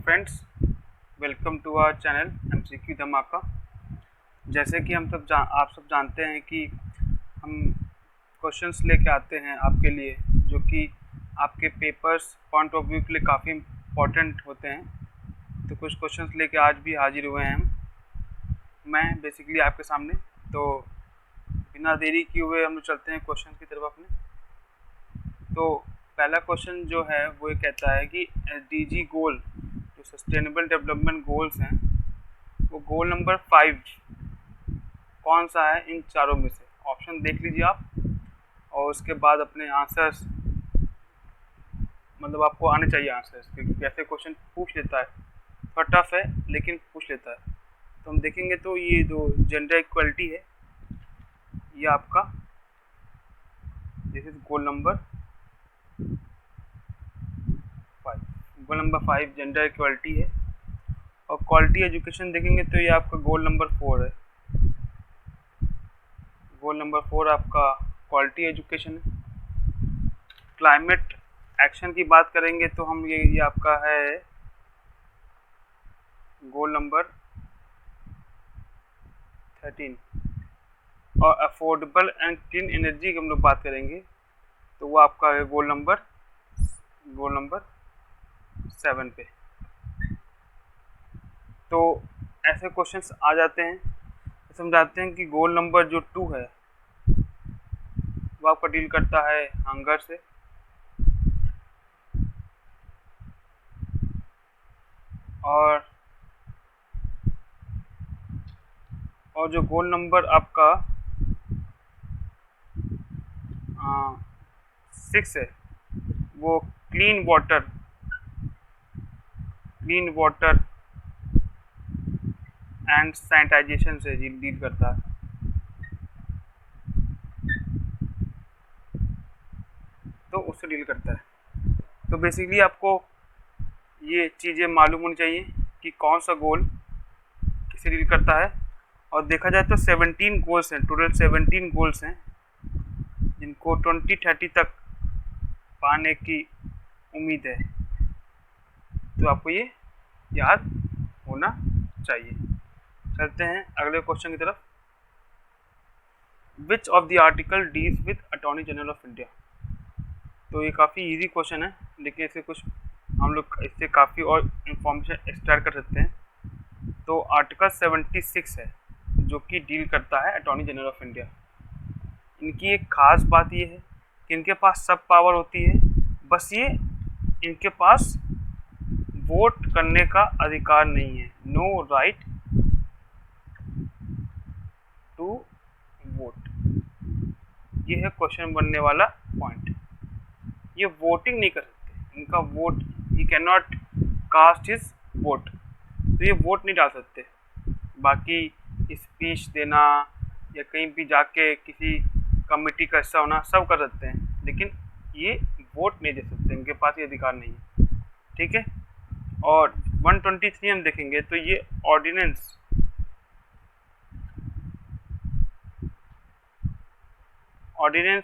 Friends, welcome to our channel MCQ धमाका। जैसे कि आप सब जानते हैं कि हम क्वेश्चंस लेके आते हैं आपके लिए, जो कि आपके पेपर्स पॉइंट ऑफ व्यू के लिए काफ़ी इम्पोर्टेंट होते हैं। तो कुछ क्वेश्चंस लेके आज भी हाजिर हुए हैं मैं बेसिकली आपके सामने। तो बिना देरी किए हुए हम लोग चलते हैं क्वेश्चन की तरफ अपने। तो पहला क्वेश्चन जो है वो ये कहता है कि एसडीजी गोल, जो सस्टेनेबल डेवलपमेंट गोल्स हैं, वो गोल नंबर 5 कौन सा है इन चारों में से। ऑप्शन देख लीजिए आप, और उसके बाद अपने आंसर्स, मतलब आपको आने चाहिए आंसर्स, क्योंकि कैसे क्वेश्चन पूछ लेता है, थोड़ा टफ है लेकिन पूछ लेता है। तो हम देखेंगे तो ये जो जेंडर इक्वलिटी है, ये आपका this is goal number 5। Goal number 5 gender equality है। और क्वालिटी एजुकेशन देखेंगे तो ये आपका गोल नंबर 4 है। गोल नंबर 4 आपका क्वालिटी एजुकेशन है। क्लाइमेट एक्शन की बात करेंगे तो हम ये आपका है गोल नंबर 13। और अफोर्डेबल एंड क्लीन एनर्जी की हम लोग बात करेंगे तो वो आपका है गोल नंबर 7 पे। तो ऐसे क्वेश्चंस आ जाते हैं। तो हम जानते हैं कि गोल नंबर जो 2 है वो आपका डील करता है हंगर से। और जो गोल नंबर आपका 6 है वो क्लीन वाटर एंड सैनिटाइजेशन से डील करता है। तो उससे डील करता है। तो बेसिकली आपको ये चीज़ें मालूम होनी चाहिए कि कौन सा गोल किससे डील करता है। और देखा जाए तो 17 गोल्स हैं, टोटल 17 गोल्स हैं, जिनको 2030 तक पाने की उम्मीद है। तो आपको ये याद होना चाहिए। चलते हैं अगले क्वेश्चन की तरफ। Which of the article deals with attorney general of India. तो ये काफ़ी इजी क्वेश्चन है, लेकिन इससे कुछ हम लोग इससे काफ़ी और इंफॉर्मेशन एक्सट्रैक्ट कर सकते हैं। तो आर्टिकल 76 है जो कि डील करता है अटॉर्नी जनरल ऑफ इंडिया। इनकी एक खास बात ये है कि इनके पास सब पावर होती है, बस ये इनके पास वोट करने का अधिकार नहीं है। No right to vote. ये है क्वेश्चन बनने वाला पॉइंट। ये वोटिंग नहीं कर सकते, इनका vote, he can not cast his vote. तो ये वोट नहीं डाल सकते। बाकी स्पीच देना या कहीं भी जाके किसी कमेटी का हिस्सा होना सब कर सकते हैं, लेकिन ये वोट नहीं दे सकते, इनके पास ये अधिकार नहीं है। ठीक है। और 123 हम देखेंगे तो ये ordinance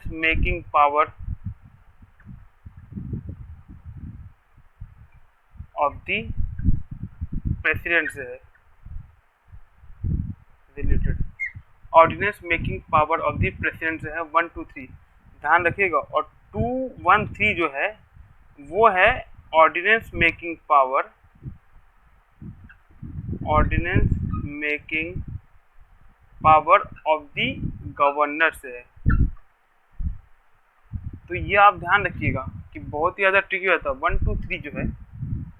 making power of the president से है related. Ordinance making power of the president से है 123, ध्यान रखिएगा। और 213 जो है वो है ordinance making power of the governor से है। तो ये आप ध्यान रखिएगा कि बहुत ही ज़्यादा ट्रिकी होता है। 123 जो है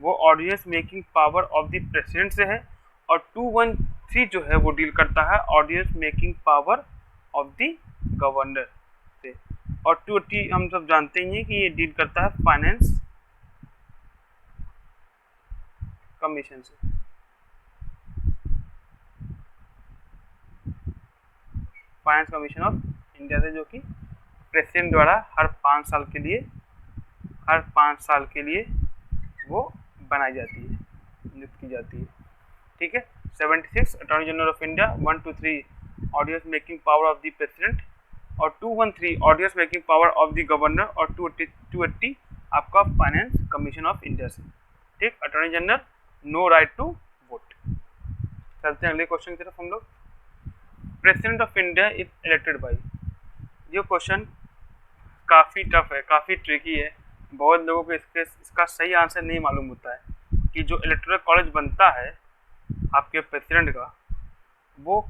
वो ordinance making power of the president से है, और 213 जो है वो डील करता है ordinance making power of the governor से। और 280 हम सब जानते ही हैं कि ये डील करता है फाइनेंस कमीशन से। फाइनेंस कमीशन ऑफ इंडिया से, जो कि प्रेसिडेंट द्वारा हर 5 साल के लिए वो बनाई जाती है, नियुक्त की जाती है। ठीक है। 76 attorney general of India, 123 ordinance making power of the president, और 213 ordinance making power of the governor, और 280 आपका फाइनेंस कमीशन ऑफ इंडिया से। ठीक। Attorney general no right to vote. चलते हैं अगले क्वेश्चन की तरफ हम लोग। President of India is elected by. ये क्वेश्चन काफ़ी टफ है, काफ़ी ट्रिकी है। बहुत लोगों को इसका सही आंसर नहीं मालूम होता है कि जो इलेक्टोरल कॉलेज बनता है आपके प्रेसिडेंट का, वो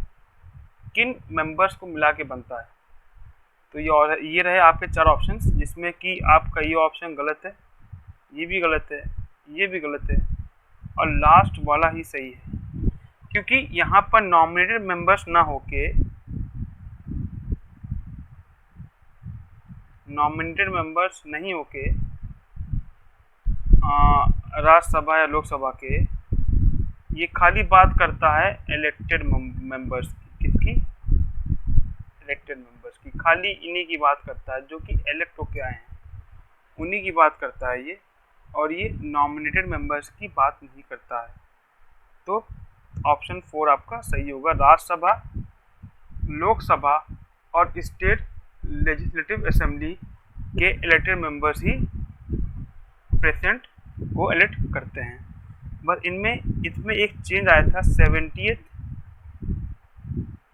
किन मेंबर्स को मिला के बनता है। तो ये रहे आपके 4 ऑप्शंस, जिसमें कि आपका ये ऑप्शन गलत है, ये भी गलत है, ये भी गलत है, और लास्ट वाला ही सही है। क्योंकि यहाँ पर नॉमिनेटेड मेंबर्स ना होके नहीं होके राज्यसभा या लोकसभा के, ये खाली बात करता है इलेक्टेड मेंबर्स की। किसकी? इलेक्टेड मेंबर्स की। खाली इन्हीं की बात करता है जो कि इलेक्ट होके आए हैं, उन्हीं की बात करता है ये, और ये नॉमिनेटेड मेंबर्स की बात नहीं करता है। तो ऑप्शन 4 आपका सही होगा। राज्यसभा, लोकसभा और स्टेट लेजिस्लेटिव असेंबली के इलेक्टेड मेंबर्स ही प्रेसिडेंट को इलेक्ट करते हैं। बस इसमें एक चेंज आया था 70th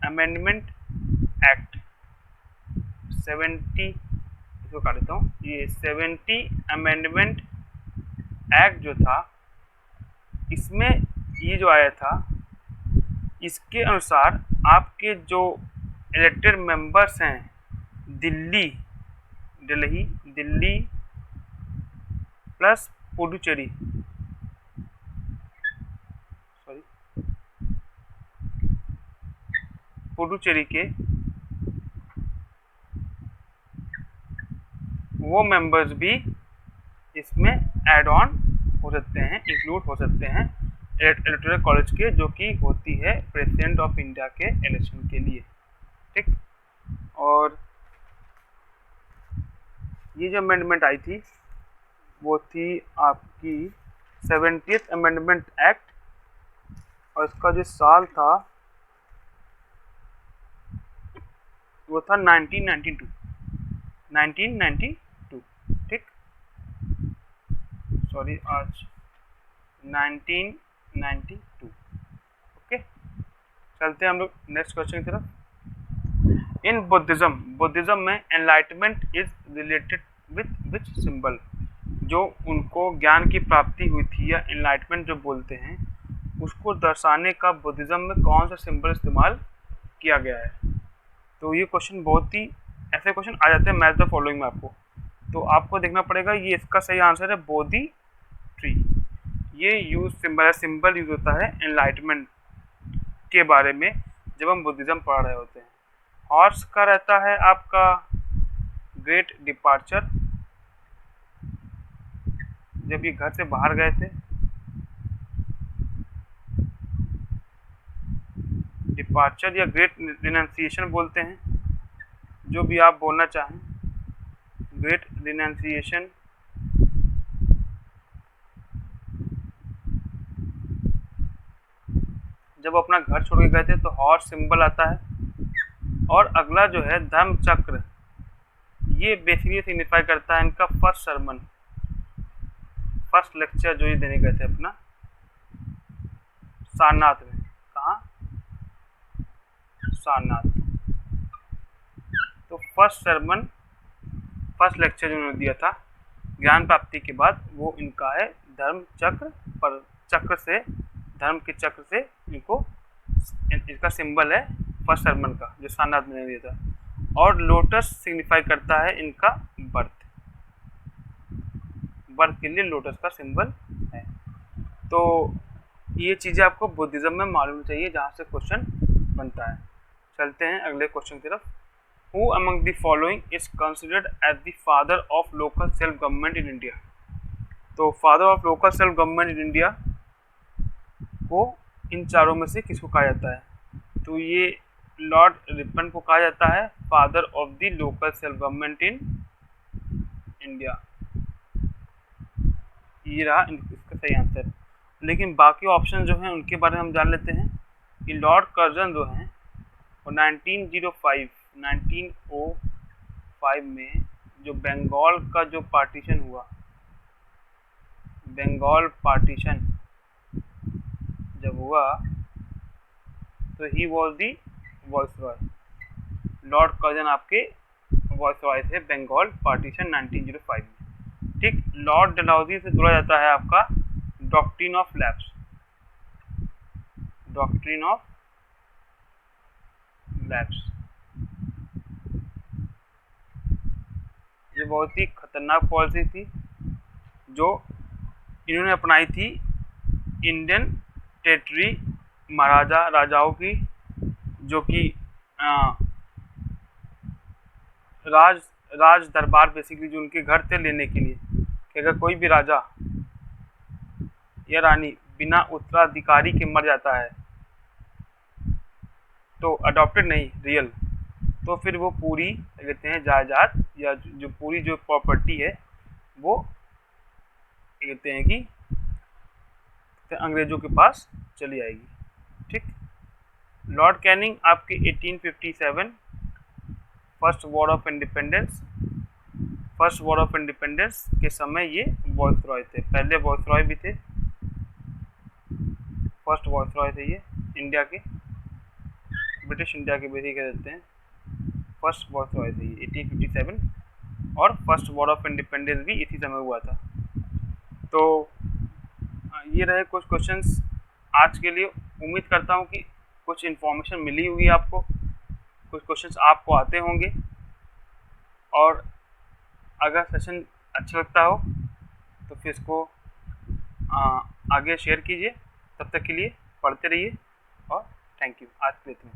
अमेंडमेंट एक्ट। 70, इसको काट देता हूँ, ये 70 अमेंडमेंट एक्ट जो था, इसमें ये जो आया था, इसके अनुसार आपके जो इलेक्टेड मेंबर्स हैं दिल्ली प्लस पुडुचेरी, पुडुचेरी के वो मेंबर्स भी इसमें ऐड ऑन हो सकते हैं, इंक्लूड हो सकते हैं इलेक्टोरल कॉलेज के, जो कि होती है प्रेसिडेंट ऑफ इंडिया के इलेक्शन के लिए। ठीक, और ये जो अमेंडमेंट आई थी वो थी आपकी 70th अमेंडमेंट एक्ट, और इसका जो साल था वो था 1992। ठीक, सॉरी, आज 1992। ओके, चलते हैं हम लोग नेक्स्ट क्वेश्चन की तरफ। इन बुद्धिज्म में enlightenment is related with which symbol. जो उनको ज्ञान की प्राप्ति हुई थी या एनलाइटमेंट जो बोलते हैं, उसको दर्शाने का बुद्धिज्म में कौन सा सिंबल इस्तेमाल किया गया है। तो ये क्वेश्चन बहुत ही ऐसे क्वेश्चन आ जाते हैं मैच द फॉलोइंग में आपको, तो आपको देखना पड़ेगा। ये इसका सही आंसर है बोधि ट्री। ये सिंबल यूज होता है एनलाइटमेंट के बारे में जब हम बुद्धिज्म पढ़ रहे होते हैं। हॉर्स का रहता है आपका ग्रेट डिपार्चर, जब ये घर से बाहर गए थे। डिपार्चर या ग्रेट रिनंसिएशन बोलते हैं, जो भी आप बोलना चाहें। ग्रेट रिनंसिएशन, जब अपना घर छोड़ के गए थे तो हॉर्स सिंबल आता है। और अगला जो है धर्म चक्र, ये बेसिकली सिग्निफाई करता है इनका फर्स्ट सर्मन, फर्स्ट लेक्चर जो ये देने गए थे अपना सारनाथ में। कहाँ? सारनाथ। तो फर्स्ट सर्मन, फर्स्ट लेक्चर जो उन्होंने दिया था ज्ञान प्राप्ति के बाद, वो इनका है धर्म चक्र। पर चक्र से, धर्म के चक्र से इनको, इसका सिंबल है फर्स्ट सर्मन का जो सारनाथ में दिया था। और लोटस सिग्निफाई करता है इनका बर्थ के लिए लोटस का सिंबल है। तो ये चीज़ें आपको बुद्धिज्म में मालूम चाहिए जहाँ से क्वेश्चन बनता है। चलते हैं अगले क्वेश्चन की तरफ। Who among the following is considered as the father of local self government in India. तो father of local self government in India को इन चारों में से किसको कहा जाता है? तो ये लॉर्ड रिपन को कहा जाता है father of the local self government in India. ये रहा इसका सही आंसर। लेकिन बाकी ऑप्शन जो हैं उनके बारे में हम जान लेते हैं कि लॉर्ड कर्जन जो हैं वो 1905 में जो बंगाल का जो पार्टीशन हुआ, बंगाल पार्टीशन, जब हुआ तो he was the viceroy. Lord Curzon आपके वॉइसरॉय थे बंगाल पार्टीशन 1905 में। ठीक, लॉर्ड डलहौजी से जोड़ा जाता है आपका doctrine of lapse. Doctrine of lapse ये बहुत ही खतरनाक पॉलिसी थी जो इन्होंने अपनाई थी इंडियन टेरिटरी महाराजा राजाओं की, जो कि राज दरबार बेसिकली जो उनके घर थे लेने के लिए, कि अगर कोई भी राजा या रानी बिना उत्तराधिकारी के मर जाता है तो अडॉप्टेड नहीं रियल, तो फिर वो पूरी कहते हैं जायदाद या जो पूरी जो प्रॉपर्टी है वो कहते हैं कि अंग्रेजों के पास चली आएगी। ठीक, लॉर्ड कैनिंग आपके 1857 फर्स्ट वॉर ऑफ इंडिपेंडेंस के समय ये वॉइसरॉय थे। पहले वॉइसरॉय भी थे, फर्स्ट वॉइसरॉय थे ये इंडिया के, ब्रिटिश इंडिया के बेसिक कह देते हैं। फर्स्ट वॉइसरॉय थे ये 1857, और फर्स्ट वॉर ऑफ इंडिपेंडेंस भी इसी समय हुआ था। तो ये रहे कुछ क्वेश्चंस आज के लिए। उम्मीद करता हूँ कि कुछ इन्फॉर्मेशन मिली होगी आपको, कुछ क्वेश्चंस आपको आते होंगे, और अगर सेशन अच्छा लगता हो तो फिर इसको आगे शेयर कीजिए। तब तक के लिए पढ़ते रहिए और थैंक यू। आज के लिए इतना।